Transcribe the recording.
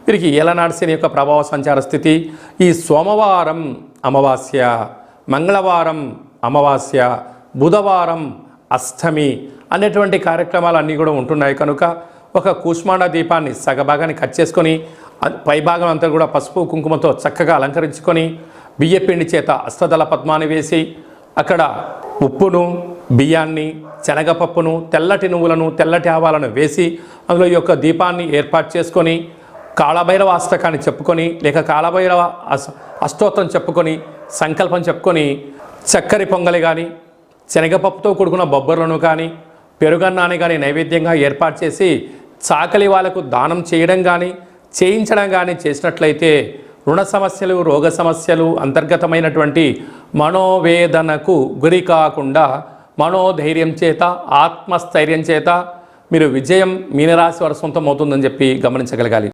వీరికి ఏలనాడు శని యొక్క ప్రభావ సంచార స్థితి. ఈ సోమవారం అమావాస్య, మంగళవారం అమావాస్య, బుధవారం అష్టమి అనేటువంటి కార్యక్రమాలు అన్నీ కూడా ఉంటున్నాయి కనుక ఒక కూష్మాండ దీపాన్ని సగభాగాన్ని కట్ చేసుకొని పైభాగం అంతా కూడా పసుపు కుంకుమతో చక్కగా అలంకరించుకొని బియ్యపిండి చేత అష్టదళ పద్మాన్ని వేసి అక్కడ ఉప్పును, బియ్యాన్ని, శనగపప్పును, తెల్లటి నువ్వులను, తెల్లటి ఆవాలను వేసి అందులో ఈ యొక్క దీపాన్ని ఏర్పాటు చేసుకొని కాళభైరవ అష్టకాన్ని చెప్పుకొని లేక కాళభైరవ అష్టోత్తరం చెప్పుకొని సంకల్పం చెప్పుకొని చక్కెర పొంగలి కానీ శనగపప్పుతో కూడుకున్న బొబ్బర్లను కానీ పెరుగన్నాన్ని కానీ నైవేద్యంగా ఏర్పాటు చేసి చాకలి వాళ్ళకు దానం చేయడం కానీ చేయించడం కానీ చేసినట్లయితే రుణ సమస్యలు, రోగ సమస్యలు, అంతర్గతమైనటువంటి మనోవేదనకు గురి కాకుండా మనోధైర్యం చేత, ఆత్మస్థైర్యం చేత మీరు విజయం మీనరాశి వారి సొంతం అవుతుందని చెప్పి గమనించగలగాలి.